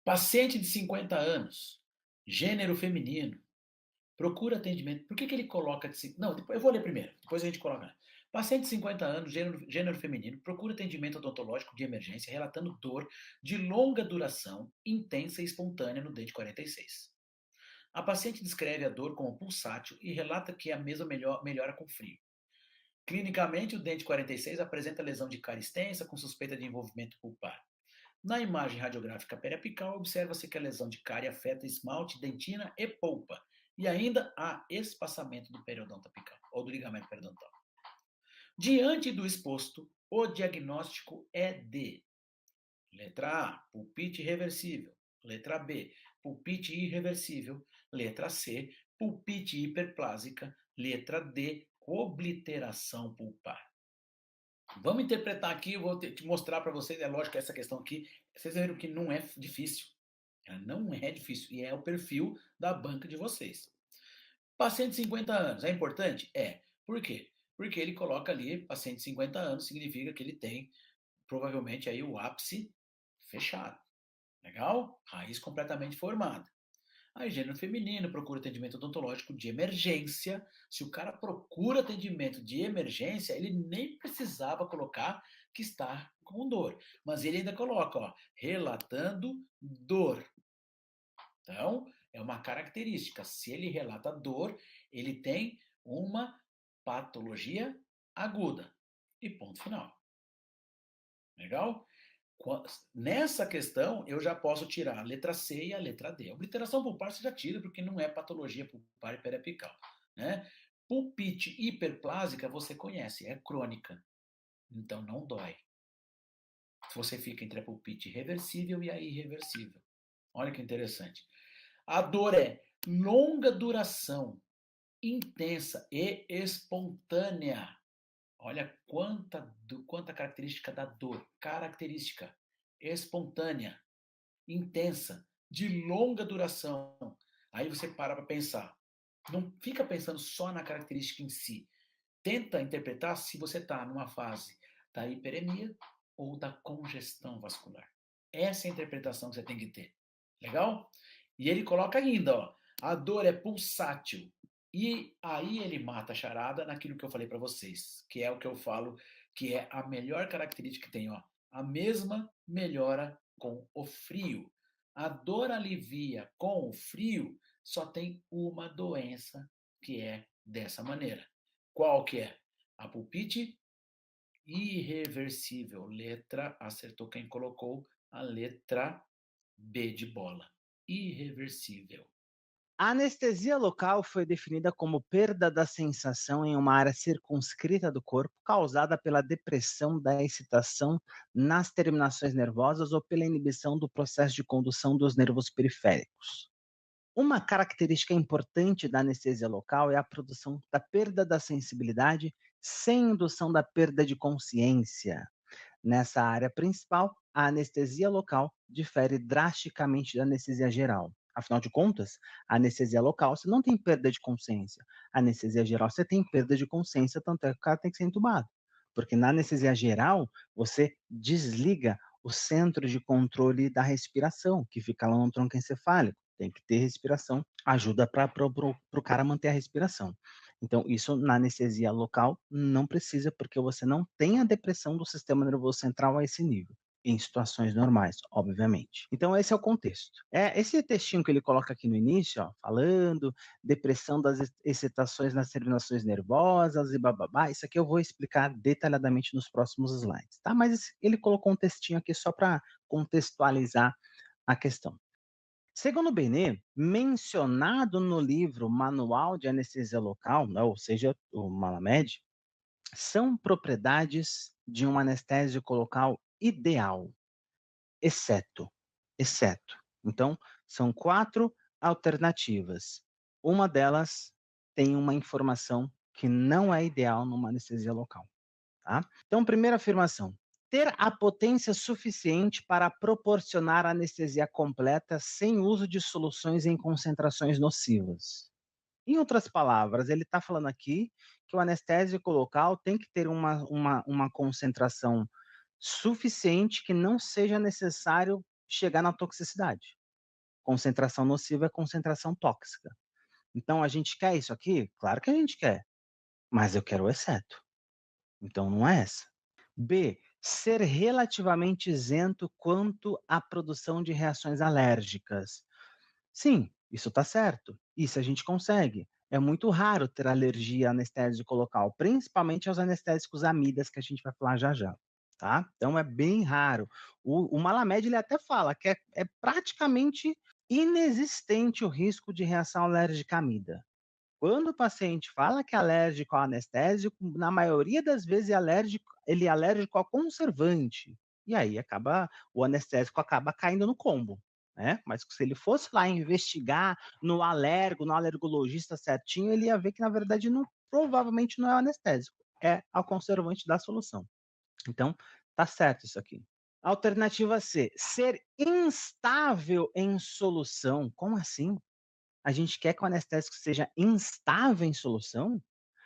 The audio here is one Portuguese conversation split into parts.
Paciente de 50 anos, gênero feminino, procura atendimento. Por que ele coloca de. Não, eu vou ler primeiro, depois a gente coloca. Paciente de 50 anos, gênero feminino, procura atendimento odontológico de emergência, relatando dor de longa duração, intensa e espontânea no dente 46. A paciente descreve a dor como pulsátil e relata que a mesma melhora com frio. Clinicamente, o dente 46 apresenta lesão de cárie extensa com suspeita de envolvimento pulpar. Na imagem radiográfica periapical, observa-se que a lesão de cárie afeta esmalte, dentina e polpa, e ainda há espaçamento do periodonto apical, ou do ligamento periodontal. Diante do exposto, o diagnóstico é de letra A, pulpite reversível, letra B, pulpite irreversível, letra C, pulpite hiperplásica, letra D, obliteração pulpar. Vamos interpretar aqui, eu vou te mostrar para vocês, é lógico que essa questão aqui, vocês viram que não é difícil. Ela não é difícil, e é o perfil da banca de vocês. Paciente de 50 anos, é importante? É. Por quê? Porque ele coloca ali, paciente de 50 anos, significa que ele tem, provavelmente, aí o ápice fechado. Legal? Raiz completamente formada. Aí, gênero feminino, procura atendimento odontológico de emergência. Se o cara procura atendimento de emergência, ele nem precisava colocar que está com dor. Mas ele ainda coloca, ó, relatando dor. Então, é uma característica. Se ele relata dor, ele tem uma patologia aguda. E ponto final. Legal? Nessa questão, eu já posso tirar a letra C e a letra D. A obliteração pulpar você já tira, porque não é patologia pulpar e periapical. Né? Pulpite hiperplásica você conhece, é crônica. Então não dói. Você fica entre a pulpite reversível e a irreversível. Olha que interessante. A dor é longa duração, intensa e espontânea. Olha quanta característica da dor. Característica espontânea, intensa, de longa duração. Aí você para pensar. Não fica pensando só na característica em si. Tenta interpretar se você está numa fase da hiperemia ou da congestão vascular. Essa é a interpretação que você tem que ter. Legal? E ele coloca ainda, ó, a dor é pulsátil. E aí ele mata a charada naquilo que eu falei para vocês, que é o que eu falo, que é a melhor característica que tem, ó. A mesma melhora com o frio. A dor alivia com o frio, só tem uma doença que é dessa maneira. Qual que é? A pulpite irreversível. Letra, acertou quem colocou a letra B de bola. Irreversível. A anestesia local foi definida como perda da sensação em uma área circunscrita do corpo causada pela depressão da excitação nas terminações nervosas ou pela inibição do processo de condução dos nervos periféricos. Uma característica importante da anestesia local é a produção da perda da sensibilidade sem indução da perda de consciência. Nessa área principal, a anestesia local difere drasticamente da anestesia geral. Afinal de contas, a anestesia local você não tem perda de consciência. A anestesia geral você tem perda de consciência, tanto é que o cara tem que ser entubado. Porque na anestesia geral, você desliga o centro de controle da respiração, que fica lá no tronco encefálico. Tem que ter respiração, ajuda para o cara manter a respiração. Então, isso na anestesia local não precisa, porque você não tem a depressão do sistema nervoso central a esse nível, em situações normais, obviamente. Então, esse é o contexto. Esse textinho que ele coloca aqui no início, ó, falando depressão das excitações nas terminações nervosas e bababá, isso aqui eu vou explicar detalhadamente nos próximos slides, tá? Mas ele colocou um textinho aqui só para contextualizar a questão. Segundo Benet, mencionado no livro Manual de Anestesia Local, né, ou seja, o Malamed, são propriedades de um anestésico local ideal, exceto, exceto. Então, são 4 alternativas. Uma delas tem uma informação que não é ideal numa anestesia local. Tá? Então, primeira afirmação: ter a potência suficiente para proporcionar anestesia completa sem uso de soluções em concentrações nocivas. Em outras palavras, ele está falando aqui que o anestésico local tem que ter uma concentração suficiente que não seja necessário chegar na toxicidade. Concentração nociva é concentração tóxica. Então, a gente quer isso aqui? Claro que a gente quer, mas eu quero o exceto. Então, não é essa. B, ser relativamente isento quanto à produção de reações alérgicas. Sim, isso está certo. Isso a gente consegue. É muito raro ter alergia a anestésico local, principalmente aos anestésicos amidas, que a gente vai falar já já, tá? Então é bem raro. O Malamed ele até fala que é praticamente inexistente o risco de reação alérgica à amida. Quando o paciente fala que é alérgico ao anestésico, na maioria das vezes ele é alérgico ao conservante. E aí o anestésico acaba caindo no combo, né? Mas se ele fosse lá investigar no alergologista certinho, ele ia ver que na verdade provavelmente não é o anestésico, é o conservante da solução. Então, tá certo isso aqui. Alternativa C, ser instável em solução. Como assim? A gente quer que o anestésico seja instável em solução?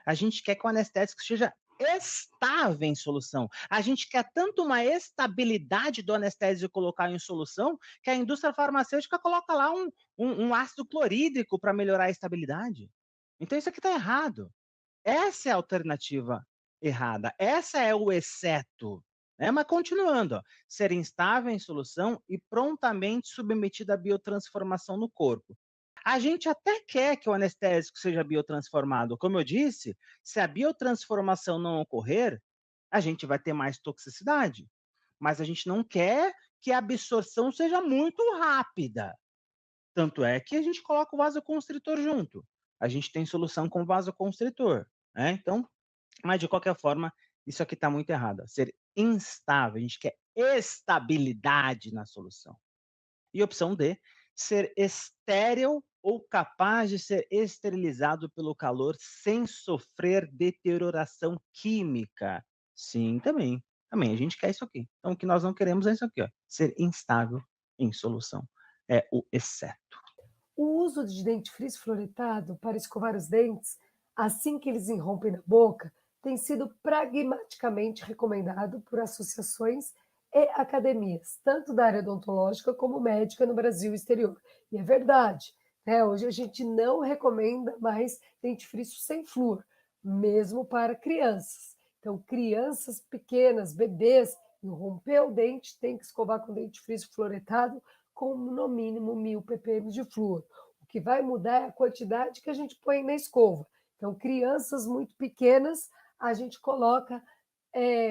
A gente quer que o anestésico seja estável em solução. A gente quer tanto uma estabilidade do anestésico colocar em solução que a indústria farmacêutica coloca lá um ácido clorídrico para melhorar a estabilidade. Então isso aqui está errado. Essa é a alternativa errada. Essa é o exceto. Né? Mas continuando, ó, ser instável em solução e prontamente submetido à biotransformação no corpo. A gente até quer que o anestésico seja biotransformado. Como eu disse, se a biotransformação não ocorrer, a gente vai ter mais toxicidade. Mas a gente não quer que a absorção seja muito rápida. Tanto é que a gente coloca o vasoconstritor junto. A gente tem solução com vasoconstritor. Né? Então, mas de qualquer forma, isso aqui está muito errado. Ser instável, a gente quer estabilidade na solução. E opção D, ser estéril ou capaz de ser esterilizado pelo calor sem sofrer deterioração química. Sim, também. Também, a gente quer isso aqui. Então, o que nós não queremos é isso aqui, ó, ser instável em solução. É o exceto. O uso de dentifrício fluoretado para escovar os dentes, assim que eles irrompem na boca, tem sido pragmaticamente recomendado por associações e academias, tanto da área odontológica como médica no Brasil e exterior. E é verdade, né? Hoje a gente não recomenda mais dentifrício sem flúor, mesmo para crianças. Então, crianças pequenas, bebês, irrompeu o dente, tem que escovar com dentifrício fluoretado com no mínimo 1.000 ppm de flúor. O que vai mudar é a quantidade que a gente põe na escova. Então, crianças muito pequenas, a gente coloca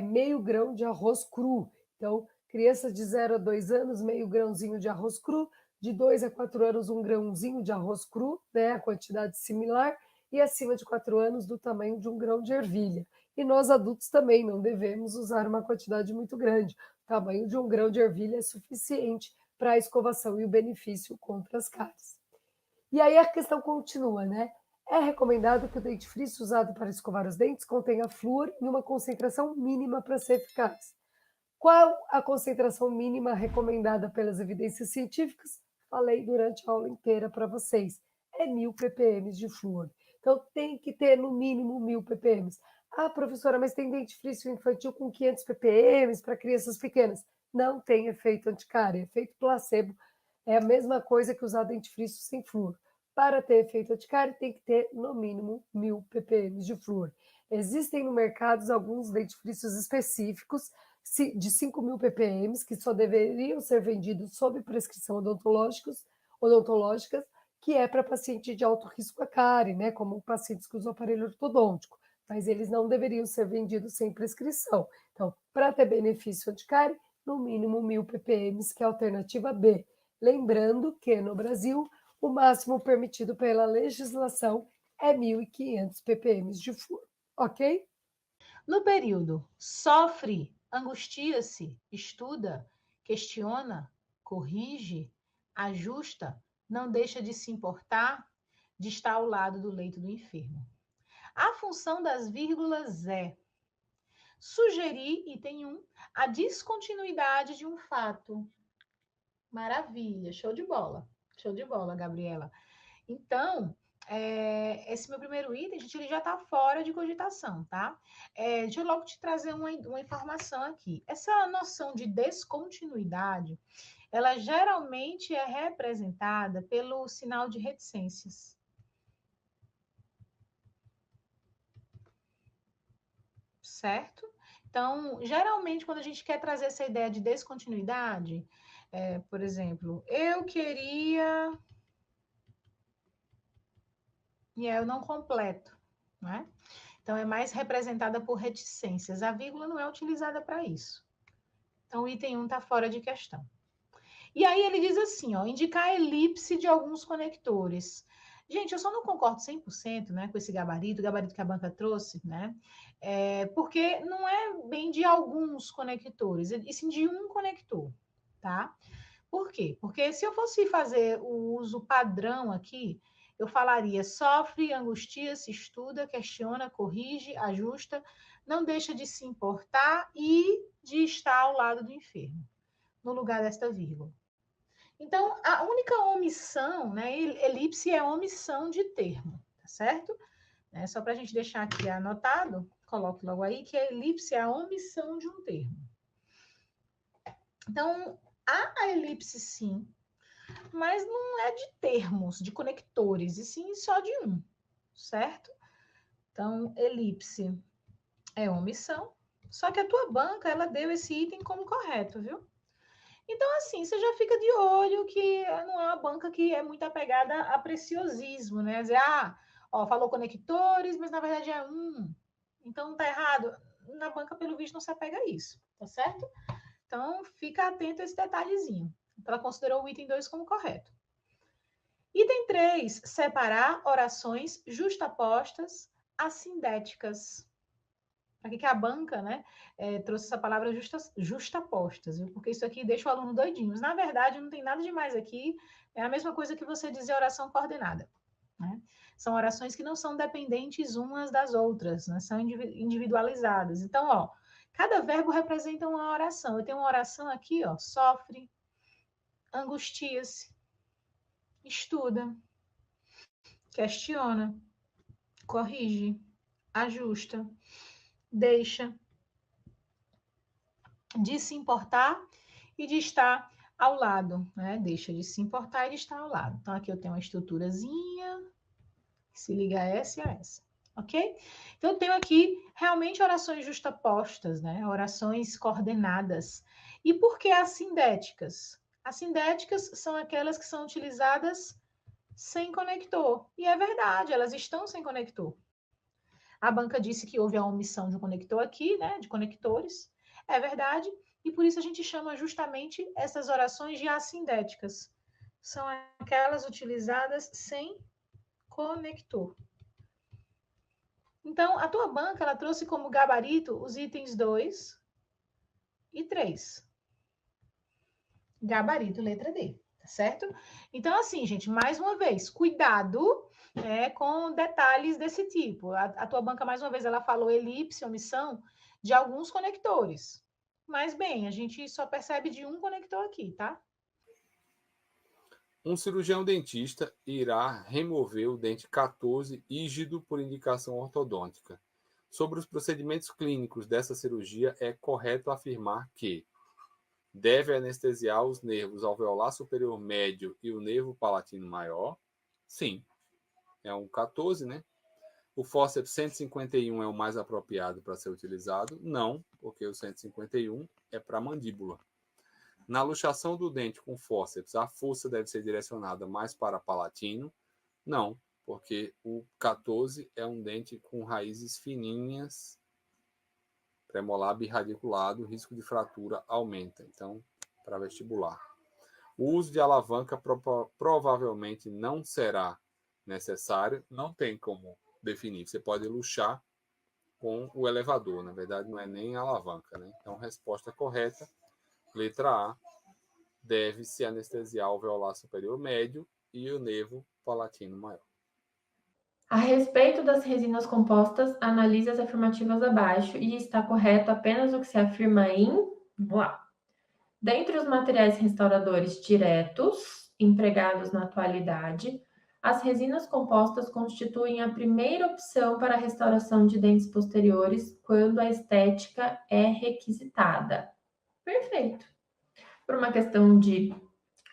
meio grão de arroz cru. Então, crianças de 0 a 2 anos, meio grãozinho de arroz cru, de 2 a 4 anos, um grãozinho de arroz cru, né, a quantidade similar, e acima de 4 anos, do tamanho de um grão de ervilha. E nós adultos também não devemos usar uma quantidade muito grande. O tamanho de um grão de ervilha é suficiente para a escovação e o benefício contra as cáries. E aí a questão continua, né? É recomendado que o dentifrício usado para escovar os dentes contenha flúor em uma concentração mínima para ser eficaz. Qual a concentração mínima recomendada pelas evidências científicas? Falei durante a aula inteira para vocês. É 1.000 ppm de flúor. Então tem que ter no mínimo 1.000 ppm. Ah, professora, mas tem dentifrício infantil com 500 ppm para crianças pequenas. Não tem efeito anticárie, efeito placebo. É a mesma coisa que usar dentifrício sem flúor. Para ter efeito anticárie, tem que ter no mínimo 1.000 ppm de flúor. Existem no mercado alguns dentifrícios específicos de 5.000 ppm, que só deveriam ser vendidos sob prescrição odontológicas, que é para paciente de alto risco a cárie, né, como pacientes que usam aparelho ortodôntico, mas eles não deveriam ser vendidos sem prescrição. Então, para ter benefício anticárie, no mínimo 1.000 ppm, que é a alternativa B. Lembrando que no Brasil, o máximo permitido pela legislação é 1.500 ppm de flúor, ok? No período, sofre, angustia-se, estuda, questiona, corrige, ajusta, não deixa de se importar, de estar ao lado do leito do enfermo. A função das vírgulas é sugerir, item 1, a descontinuidade de um fato. Maravilha, show de bola. Show de bola, Gabriela. Então, esse meu primeiro item, gente, ele já está fora de cogitação, tá? Deixa eu logo te trazer uma informação aqui. Essa noção de descontinuidade, ela geralmente é representada pelo sinal de reticências. Certo? Então, geralmente, quando a gente quer trazer essa ideia de descontinuidade, por exemplo, eu queria... E eu não completo, né? Então, é mais representada por reticências. A vírgula não é utilizada para isso. Então, o item 1 está fora de questão. E aí ele diz assim, ó, indicar a elipse de alguns conectores. Gente, eu só não concordo 100%, né, com esse gabarito, o gabarito que a banca trouxe, né, porque não é bem de alguns conectores, e sim de um conector, tá? Por quê? Porque se eu fosse fazer o uso padrão aqui, eu falaria sofre, angustia-se, estuda, questiona, corrige, ajusta, não deixa de se importar e de estar ao lado do enfermo, no lugar desta vírgula. Então, a única omissão, né, elipse é omissão de termo, tá certo? Só para a gente deixar aqui anotado, coloque logo aí que a elipse é a omissão de um termo. Então, há a elipse sim, mas não é de termos, de conectores, e sim só de um, certo? Então, elipse é omissão, só que a tua banca, ela deu esse item como correto, viu? Então, assim, você já fica de olho que não é uma banca que é muito apegada a preciosismo, né? Dizer, falou conectores, mas na verdade é um. Então, tá errado. Na banca, pelo visto, não se apega a isso, tá certo? Então, fica atento a esse detalhezinho. Ela considerou o item 2 como correto. Item 3, separar orações justapostas assindéticas. Aqui que a banca, né, trouxe essa palavra justapostas, viu? Porque isso aqui deixa o aluno doidinho. Mas, na verdade, não tem nada demais aqui. É a mesma coisa que você dizer oração coordenada, né? São orações que não são dependentes umas das outras, né? São individualizadas. Então, ó, cada verbo representa uma oração. Eu tenho uma oração aqui, ó, sofre, angustia-se, estuda, questiona, corrige, ajusta, deixa de se importar e de estar ao lado, né? Deixa de se importar e de estar ao lado. Então, aqui eu tenho uma estruturazinha que se liga a essa e a essa, ok? Então, eu tenho aqui realmente orações justapostas, né? Orações coordenadas. E por que assindéticas? Assindéticas são aquelas que são utilizadas sem conector. E é verdade, elas estão sem conector. A banca disse que houve a omissão de um conector aqui, né, de conectores. É verdade, e por isso a gente chama justamente essas orações de assindéticas. São aquelas utilizadas sem conector. Então, a tua banca, ela trouxe como gabarito os itens 2 e 3. Gabarito, letra D, tá certo? Então, assim, gente, mais uma vez, cuidado com detalhes desse tipo. A tua banca, mais uma vez, ela falou elipse, omissão de alguns conectores. Mas, bem, a gente só percebe de um conector aqui, tá? Um cirurgião dentista irá remover o dente 14 rígido por indicação ortodôntica. Sobre os procedimentos clínicos dessa cirurgia, é correto afirmar que deve anestesiar os nervos alveolar superior médio e o nervo palatino maior. Sim, é um 14, né? O fórceps 151 é o mais apropriado para ser utilizado? Não, porque o 151 é para a mandíbula. Na luxação do dente com fórceps, a força deve ser direcionada mais para palatino? Não, porque o 14 é um dente com raízes fininhas, premolar birradiculado, o risco de fratura aumenta. Então, para vestibular. O uso de alavanca provavelmente não será necessário, não tem como definir. Você pode luxar com o elevador, na verdade não é nem alavanca, né? Então, resposta correta, letra A, deve-se anestesiar o alveolar superior médio e o nervo palatino maior. A respeito das resinas compostas, analise as afirmativas abaixo e está correto apenas o que se afirma em... Vamos lá. Dentre os materiais restauradores diretos empregados na atualidade, as resinas compostas constituem a primeira opção para a restauração de dentes posteriores quando a estética é requisitada. Perfeito. por uma questão de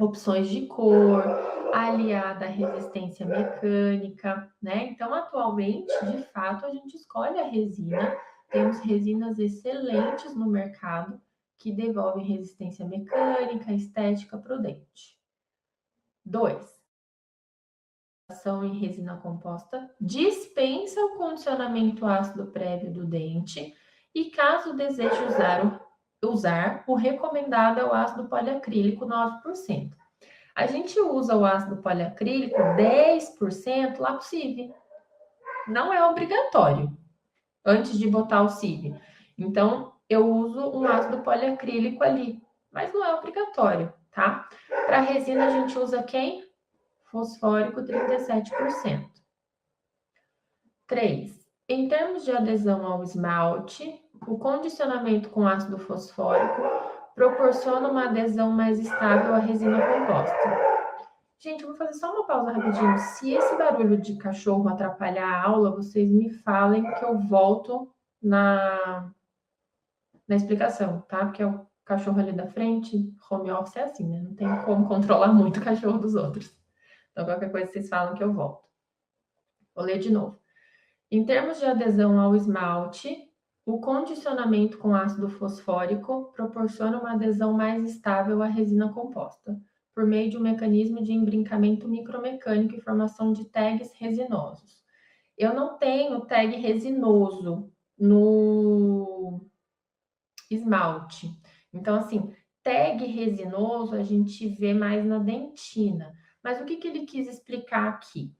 opções de cor, aliada à resistência mecânica, né? Então, atualmente, de fato, a gente escolhe a resina. Temos resinas excelentes no mercado que devolvem resistência mecânica, estética para o dente. 2. Em resina composta dispensa o condicionamento ácido prévio do dente e, caso deseje usar, o recomendado é o ácido poliacrílico 9%. A gente usa o ácido poliacrílico 10% lá pro CIV. Não é obrigatório antes de botar o CIV. Então, eu uso um ácido poliacrílico ali, mas não é obrigatório, tá? Para resina, a gente usa quem? Fosfórico 37%. 3. Em termos de adesão ao esmalte, o condicionamento com ácido fosfórico proporciona uma adesão mais estável à resina composta. Gente, eu vou fazer só uma pausa rapidinho. Se esse barulho de cachorro atrapalhar a aula, vocês me falem que eu volto na explicação, tá? Porque é o cachorro ali da frente, home office é assim, né? Não tem como controlar muito o cachorro dos outros. Então, qualquer coisa vocês falam que eu volto. Vou ler de novo. Em termos de adesão ao esmalte, o condicionamento com ácido fosfórico proporciona uma adesão mais estável à resina composta, por meio de um mecanismo de embrincamento micromecânico e formação de tags resinosos. Eu não tenho tag resinoso no esmalte. Então, assim, tag resinoso a gente vê mais na dentina. Mas o que ele quis explicar aqui?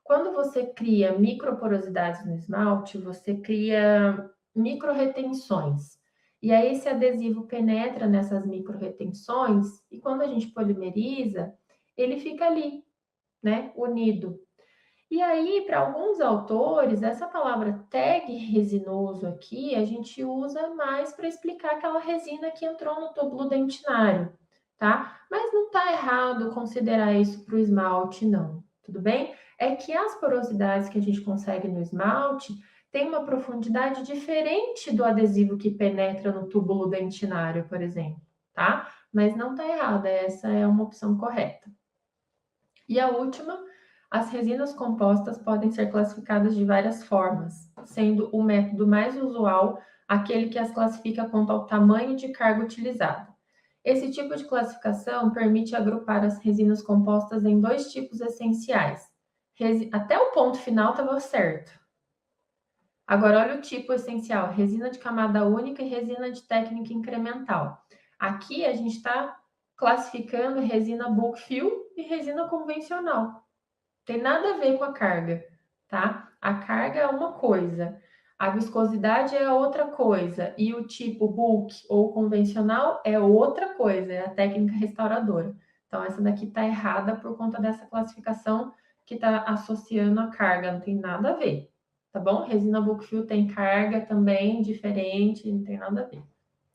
Quando você cria microporosidades no esmalte, você cria microrretenções. E aí esse adesivo penetra nessas microrretenções e quando a gente polimeriza, ele fica ali, né, unido. E aí, para alguns autores, essa palavra tag resinoso aqui, a gente usa mais para explicar aquela resina que entrou no túbulo dentinário, tá? Mas não está errado considerar isso para o esmalte, não, tudo bem? É que as porosidades que a gente consegue no esmalte têm uma profundidade diferente do adesivo que penetra no túbulo dentinário, por exemplo, tá? Mas não está errado, essa é uma opção correta. E a última, as resinas compostas podem ser classificadas de várias formas, sendo o método mais usual aquele que as classifica quanto ao tamanho de carga utilizada. Esse tipo de classificação permite agrupar as resinas compostas em dois tipos essenciais. Até o ponto final estava certo. Agora, olha o tipo essencial: resina de camada única e resina de técnica incremental. Aqui a gente está classificando resina bulk fill e resina convencional. Tem nada a ver com a carga, tá? A carga é uma coisa, a viscosidade é outra coisa e o tipo bulk ou convencional é outra coisa, é a técnica restauradora. Então, essa daqui tá errada por conta dessa classificação que tá associando a carga, não tem nada a ver, tá bom? Resina bulk fill tem carga também diferente, não tem nada a ver,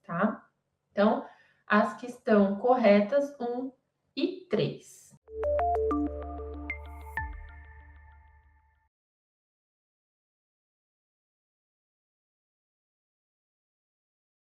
tá? Então, as que estão corretas, 1 e 3.